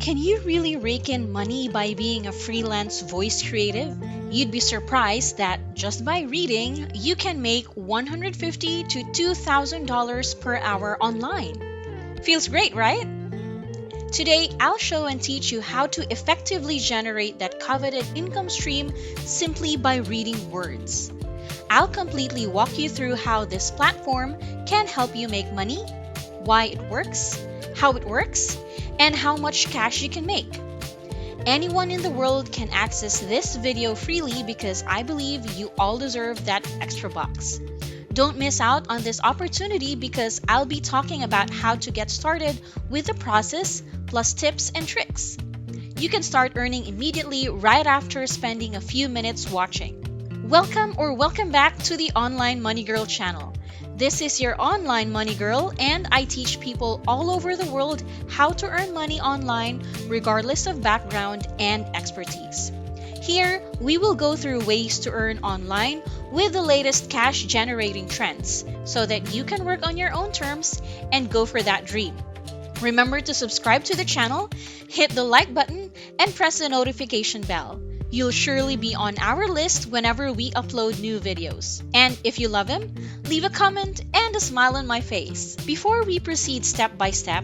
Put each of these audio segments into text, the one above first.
Can you really rake in money by being a freelance voice creative? You'd be surprised that just by reading, you can make $150 to $2,000 per hour online. Feels great, right? Today, I'll show and teach you how to effectively generate that coveted income stream simply by reading words. I'll completely walk you through how this platform can help you make money, why it works, how it works, and how much cash you can make. Anyone in the world can access this video freely because I believe you all deserve that extra bucks. Don't miss out on this opportunity because I'll be talking about how to get started with the process plus tips and tricks. You can start earning immediately right after spending a few minutes watching. Welcome back to the Online Money Girl channel. This is your online money girl, and I teach people all over the world how to earn money online regardless of background and expertise. Here, we will go through ways to earn online with the latest cash generating trends so that you can work on your own terms and go for that dream. Remember to subscribe to the channel, hit the like button, and press the notification bell. You'll surely be on our list whenever we upload new videos. And if you love them, leave a comment and a smile on my face. Before we proceed step by step,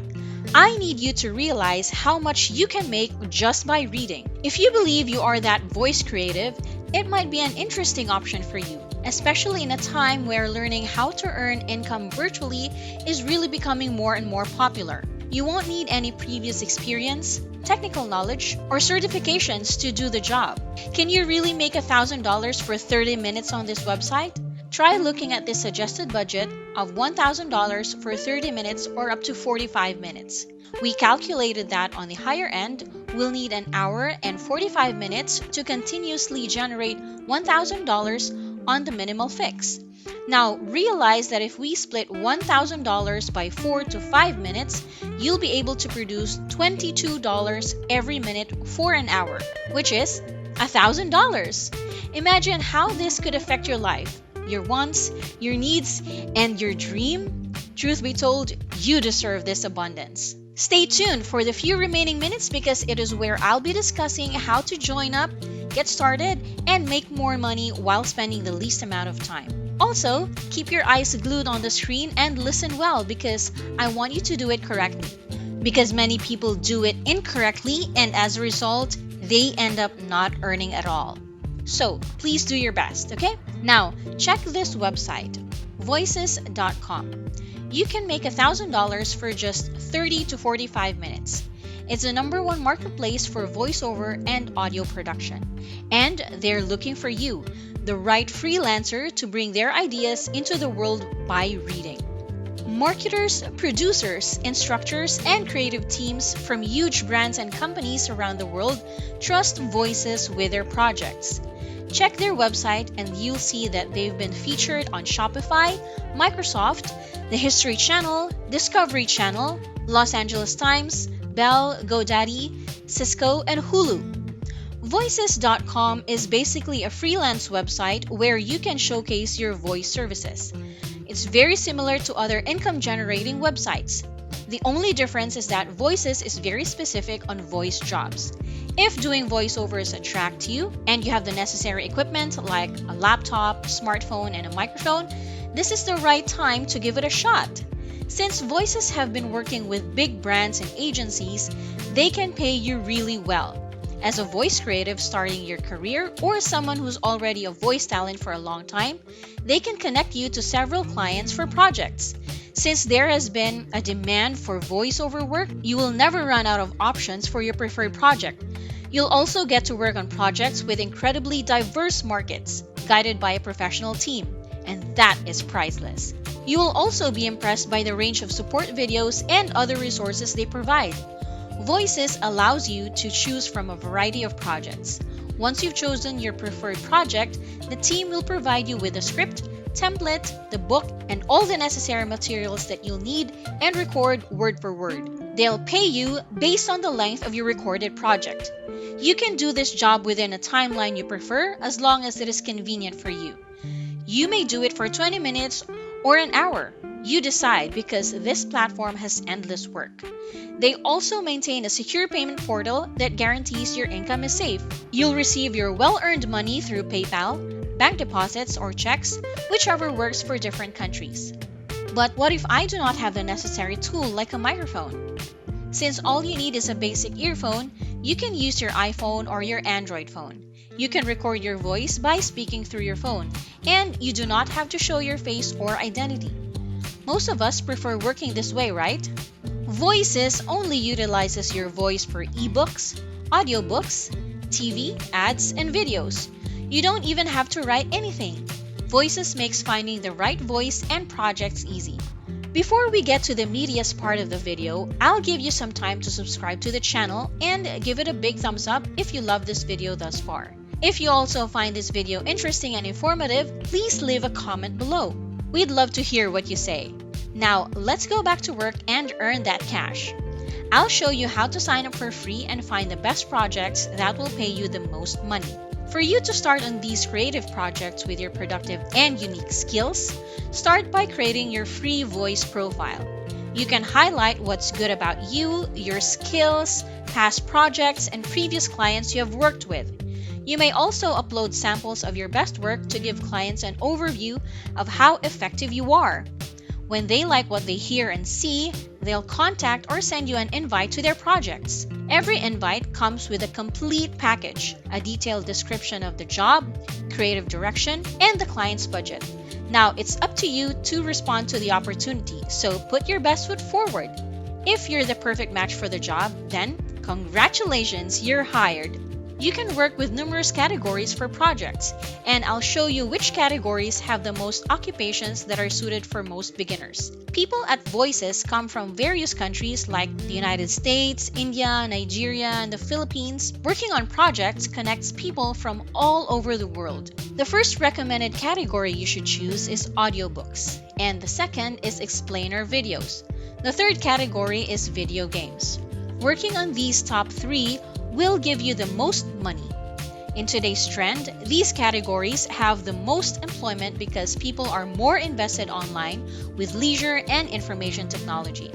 I need you to realize how much you can make just by reading. If you believe you are that voice creative, it might be an interesting option for you, especially in a time where learning how to earn income virtually is really becoming more and more popular. You won't need any previous experience, technical knowledge, or certifications to do the job. Can you really make $1,000 for 30 minutes on this website? Try looking at this suggested budget of $1,000 for 30 minutes or up to 45 minutes. We calculated that on the higher end, we'll need an hour and 45 minutes to continuously generate $1,000 on the minimal fix. Now, realize that if we split $1,000 by 4 to 5 minutes, you'll be able to produce $22 every minute for an hour, which is $1,000. Imagine how this could affect your life, your wants, your needs, and your dream. Truth be told, you deserve this abundance. Stay tuned for the few remaining minutes because it is where I'll be discussing how to join up, get started, and make more money while spending the least amount of time. Also, keep your eyes glued on the screen and listen well because I want you to do it correctly. Because many people do it incorrectly and as a result, they end up not earning at all. So, please do your best, okay? Now, check this website, voices.com. You can make $1,000 for just 30 to 45 minutes. It's the #1 marketplace for voiceover and audio production. And they're looking for you, the right freelancer to bring their ideas into the world by reading. Marketers, producers, instructors, and creative teams from huge brands and companies around the world trust Voices with their projects. Check their website and you'll see that they've been featured on Shopify, Microsoft, the History Channel, Discovery Channel, Los Angeles Times, Bell, GoDaddy, Cisco, and Hulu. Voices.com is basically a freelance website where you can showcase your voice services. It's very similar to other income-generating websites. The only difference is that Voices is very specific on voice jobs. If doing voiceovers attract you and you have the necessary equipment like a laptop, smartphone, and a microphone, this is the right time to give it a shot. Since Voices have been working with big brands and agencies, they can pay you really well. As a voice creative starting your career or someone who's already a voice talent for a long time, they can connect you to several clients for projects. Since there has been a demand for voiceover work, you will never run out of options for your preferred project. You'll also get to work on projects with incredibly diverse markets, guided by a professional team, and that is priceless. You will also be impressed by the range of support videos and other resources they provide. Voices allows you to choose from a variety of projects. Once you've chosen your preferred project, the team will provide you with a script, template, the book, and all the necessary materials that you'll need and record word for word. They'll pay you based on the length of your recorded project. You can do this job within a timeline you prefer as long as it is convenient for you. You may do it for 20 minutes or an hour. You decide because this platform has endless work. They also maintain a secure payment portal that guarantees your income is safe. You'll receive your well-earned money through PayPal, bank deposits, or checks, whichever works for different countries. But what if I do not have the necessary tool like a microphone? Since all you need is a basic earphone, you can use your iPhone or your Android phone. You can record your voice by speaking through your phone, and you do not have to show your face or identity. Most of us prefer working this way, right? Voices only utilizes your voice for ebooks, audiobooks, TV, ads, and videos. You don't even have to write anything. Voices makes finding the right voice and projects easy. Before we get to the meatiest part of the video, I'll give you some time to subscribe to the channel and give it a big thumbs up if you love this video thus far. If you also find this video interesting and informative, please leave a comment below. We'd love to hear what you say. Now, let's go back to work and earn that cash. I'll show you how to sign up for free and find the best projects that will pay you the most money. For you to start on these creative projects with your productive and unique skills, start by creating your free voice profile. You can highlight what's good about you, your skills, past projects, and previous clients you have worked with. You may also upload samples of your best work to give clients an overview of how effective you are. When they like what they hear and see, they'll contact or send you an invite to their projects. Every invite comes with a complete package, a detailed description of the job, creative direction, and the client's budget. Now, it's up to you to respond to the opportunity, so put your best foot forward. If you're the perfect match for the job, then congratulations, you're hired. You can work with numerous categories for projects, and I'll show you which categories have the most occupations that are suited for most beginners. People at Voices come from various countries like the United States, India, Nigeria, and the Philippines. Working on projects connects people from all over the world. The first recommended category you should choose is audiobooks, and the second is explainer videos. The third category is video games. Working on these top three will give you the most money. In today's trend, these categories have the most employment because people are more invested online with leisure and information technology.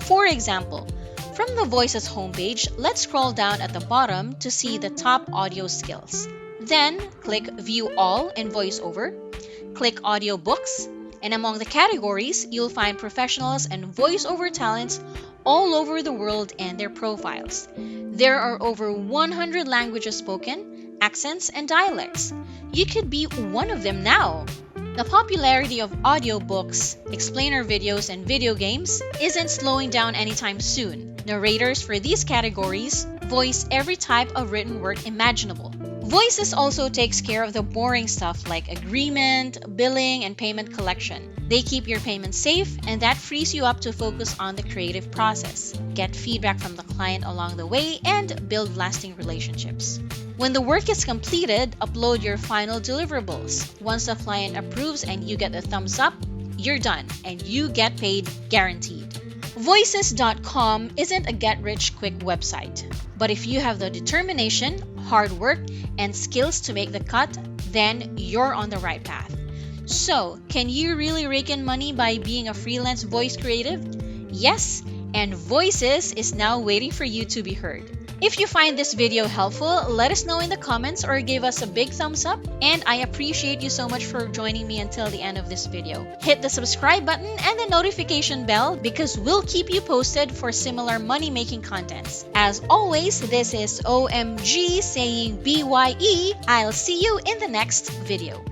For example, from the Voices homepage, let's scroll down at the bottom to see the top audio skills. Then, click View All in VoiceOver, click Audiobooks, and among the categories, you'll find professionals and voiceover talents all over the world and their profiles. There are over 100 languages spoken, accents, and dialects. You could be one of them now. The popularity of audiobooks, explainer videos, and video games isn't slowing down anytime soon. Narrators for these categories voice every type of written work imaginable. Voices also takes care of the boring stuff like agreement, billing, and payment collection. They keep your payments safe, and that frees you up to focus on the creative process, get feedback from the client along the way, and build lasting relationships. When the work is completed, upload your final deliverables. Once the client approves and you get a thumbs up, you're done, and you get paid guaranteed. Voices.com isn't a get-rich-quick website, but if you have the determination, hard work, and skills to make the cut, then you're on the right path. So, can you really rake in money by being a freelance voice creative? Yes, and Voices is now waiting for you to be heard. If you find this video helpful, let us know in the comments or give us a big thumbs up. And I appreciate you so much for joining me until the end of this video. Hit the subscribe button and the notification bell because we'll keep you posted for similar money-making contents. As always, this is OMG saying BYE. I'll see you in the next video.